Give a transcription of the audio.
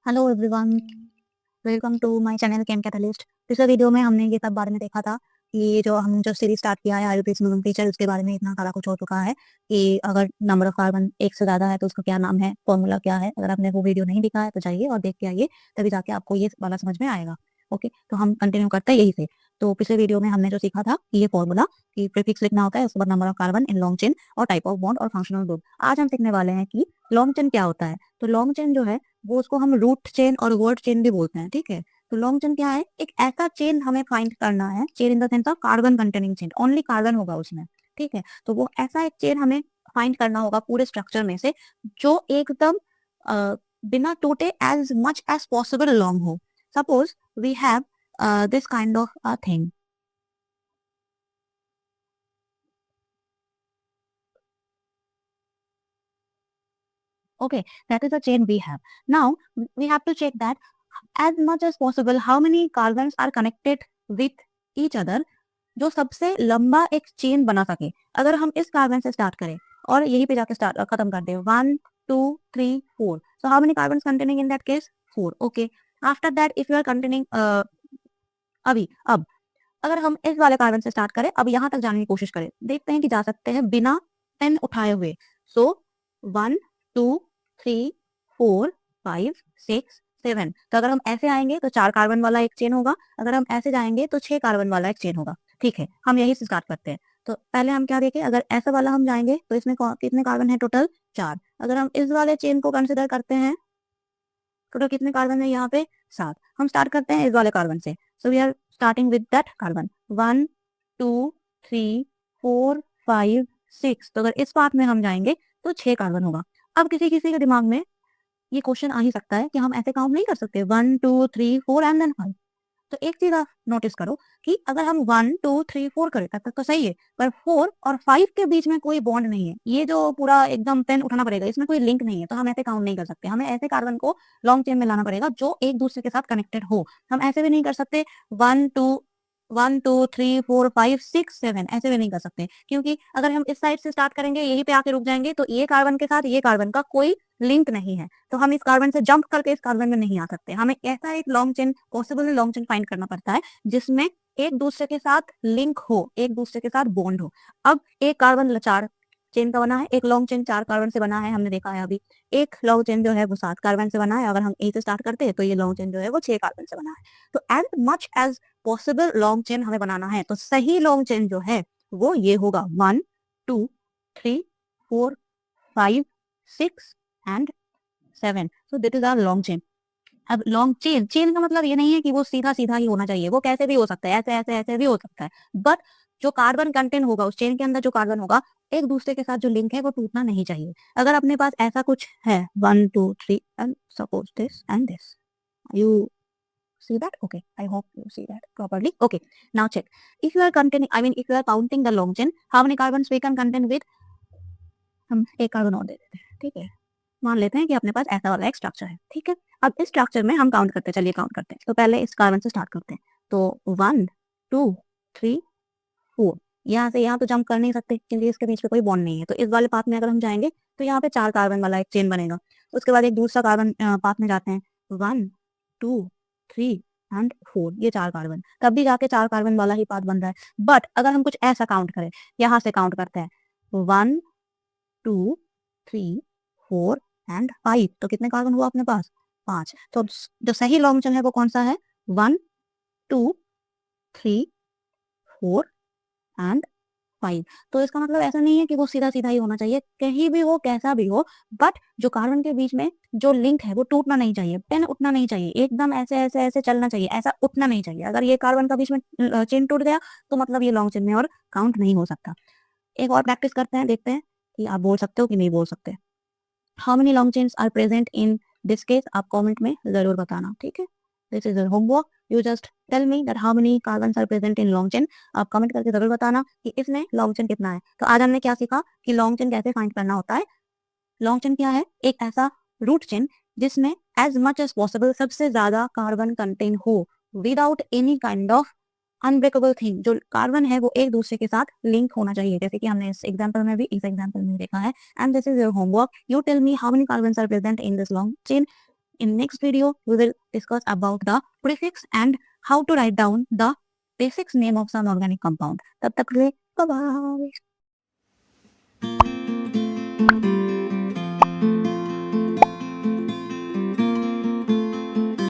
Hello everyone, welcome to my channel chem catalyst. पिछले video में हमने ये सब बारे में देखा था कि जो सीरीज स्टार्ट किया है आयुर्वेद में टीचर, उसके बारे में इतना सारा कुछ हो चुका है कि अगर नंबर ऑफ कार्बन एक से ज्यादा है तो उसका क्या नाम है, फॉर्मूला क्या है। अगर आपने वो वीडियो नहीं देखा है तो जाइए और देख के आइए, तभी जाके आपको ये वाला समझ में आएगा। ओके, तो हम कंटिन्यू करते हैं यही से। तो पिछले वीडियो में हमने जो सीखा था कि ये फॉर्मूला कि प्रीफिक्स लिखना होता है, उसके बाद number of carbon in long chain और टाइप ऑफ बॉन्ड और फंक्शनल ग्रुप। आज हम सीखने वाले हैं कि लॉन्ग चेन क्या होता है। तो लॉन्ग चेन जो है वो उसको हम रूट चेन और वर्ड चेन भी बोलते हैं, ठीक है। तो लॉन्ग चेन क्या है? एक ऐसा चेन हमें फाइंड करना है, chain in the sense of carbon containing chain, only carbon होगा उसमें, ठीक है। तो वो ऐसा एक चेन हमें फाइंड करना होगा पूरे स्ट्रक्चर में से जो एकदम बिना टूटे as much as possible long हो। Suppose we have this kind of a thing. Okay, that is the chain we have. Now we have to check that as much as possible how many carbons are connected with each other, जो सबसे लंबा एक chain बना सके। अगर हम इस carbon से स्टार्ट करें और यहीं पे जाके स्टार्ट खत्म कर दे, 1 2 3 4, so how many carbons containing in that case? 4. Okay, after that if you are containing अब अगर हम इस वाले कार्बन से स्टार्ट करें, अब यहाँ तक जाने की कोशिश करें, देखते हैं कि जा सकते हैं बिना पेन उठाए हुए। सो 1 2 3 4 5 6 7। तो अगर हम ऐसे आएंगे तो 4 कार्बन वाला एक चेन होगा, अगर हम ऐसे जाएंगे तो 6 कार्बन वाला एक चेन होगा, ठीक है। हम यही से स्टार्ट करते हैं। तो पहले हम क्या देखें, अगर ऐसा वाला हम जाएंगे तो इसमें कितने कार्बन है? टोटल 4। अगर हम इस वाले चेन को कंसिडर करते हैं, टोटल कितने कार्बन है यहाँ पे? 7। हम स्टार्ट करते हैं इस वाले कार्बन से। So we are starting with that carbon. 1 2 3 4 5 6। तो अगर इस पार्ट में हम जाएंगे तो 6 कार्बन होगा। अब किसी किसी के दिमाग में ये क्वेश्चन आ ही सकता है कि हम ऐसे काउंट नहीं कर सकते, 1 2 3 4 एंड देन 5। तो एक चीज आप नोटिस करो कि अगर हम 1 2 3 4 करें तब तक तो सही है, पर 4 और 5 के बीच में कोई बॉन्ड नहीं है, ये जो पूरा एकदम पेन उठाना पड़ेगा, इसमें कोई लिंक नहीं है, तो हम ऐसे काउंट नहीं कर सकते। हमें ऐसे कार्बन को लॉन्ग चेन में लाना पड़ेगा जो एक दूसरे के साथ कनेक्टेड हो। हम ऐसे भी नहीं कर सकते 1 2 1 2 3 4 5 6 7, ऐसे भी नहीं कर सकते, क्योंकि अगर हम इस साइड से स्टार्ट करेंगे यहीं पे आके रुक जाएंगे तो ये कार्बन के साथ ये कार्बन का कोई लिंक नहीं है, तो हम इस कार्बन से जंप करके इस कार्बन में नहीं आ सकते। हमें ऐसा एक long chain, possible long chain find करना पड़ता है जिसमें एक दूसरे के साथ लिंक हो, एक दूसरे के साथ बॉन्ड हो। अब एक कार्बन 4 चेन का बना है, एक लॉन्ग चेन 4 कार्बन से बना है, हमने देखा है अभी। एक लॉन्ग चेन जो है वो 7 कार्बन से बना है, अगर हम ए से स्टार्ट करते हैं तो ये लॉन्ग चेन जो है वो 6 कार्बन से बना है। तो as much as possible long chain हमें बनाना है, तो सही लॉन्ग चेन जो है वो ये होगा, 1 2 3 4 5 6 and 7। So this is our long chain. अब लॉन्ग चेन, चेन का मतलब ये नहीं है कि वो सीधा सीधा ही होना चाहिए, वो कैसे भी हो सकता है, ऐसे ऐसे ऐसे भी हो सकता है। बट जो कार्बन कंटेंट होगा उस चेन के अंदर, जो कार्बन होगा, एक दूसरे के साथ जो लिंक है वो टूटना नहीं चाहिए। अगर अपने पास ऐसा कुछ है, 1 2 3 and suppose this and this, you see that? Okay, I hope you see that properly. Okay, now check, if you are containing, I mean if you are counting the long chain, how many carbons we can contain with? हम एक carbon और दे देते हैं, ठीक है। मान लेते हैं कि अपने पास ऐसा वाला एक स्ट्रक्चर है, ठीक है। अब इस स्ट्रक्चर में हम काउंट करते हैं, चलिए काउंट करते हैं। तो पहले इस कार्बन से स्टार्ट करते हैं। तो 1 2 3 4, यहाँ से यहाँ तो जंप कर नहीं सकते क्योंकि इसके बीच में कोई बॉन्ड नहीं है। तो इस वाले पाथ में अगर हम जाएंगे तो यहाँ पे 4 कार्बन वाला एक चेन बनेगा। उसके बाद एक दूसरा कार्बन पाथ में जाते हैं, 1 2 3 एंड 4, ये 4 कार्बन, तब भी जाके 4 कार्बन वाला ही पाथ बन रहा है। बट अगर हम कुछ ऐसा काउंट करें, यहाँ से काउंट करते हैं, 1 2 3 4 एंड 5, तो कितने कार्बन हुआ अपने पास? 5। तो जो सही लॉन्ग चेन है वो कौन सा है? 1 2 3 4 एंड 5। तो इसका मतलब ऐसा नहीं है कि वो सीधा सीधा ही होना चाहिए, कहीं भी हो, कैसा भी हो, बट जो कार्बन के बीच में जो लिंक है वो टूटना नहीं चाहिए, पेन उठना नहीं चाहिए, एकदम ऐसे ऐसे ऐसे चलना चाहिए, ऐसा उठना नहीं चाहिए। अगर ये कार्बन का बीच में चेन टूट गया तो मतलब ये लॉन्ग चेन में और काउंट नहीं हो सकता। एक और प्रैक्टिस करते हैं, देखते हैं कि आप बोल सकते हो कि नहीं बोल सकते। How many long chains are present in this case, आप कमेंट में जरूर बताना, ठीक है। This is homework, you just tell me that how many carbons are present in long chain. आप कमेंट करके जरूर बताना कि इसमें लॉन्ग चेन कितना है। तो आज हमने क्या सीखा कि लॉन्ग चेन कैसे फाइंड करना होता है। लॉन्ग चेन क्या है? एक ऐसा रूट चेन जिसमें एज मच एज पॉसिबल सबसे ज्यादा कार्बन कंटेन हो without any kind of unbreakable thing. जो कार्बन है वो एक दूसरे के साथ लिंक होना चाहिए, जैसे कि हमने इस एग्जांपल में भी, इस एग्जांपल में देखा है। And this is your homework, you tell me how many carbons are present in this long chain in next video we will discuss about the prefix and how to write down the basics name of some organic compound. तब तक के लिए bye bye.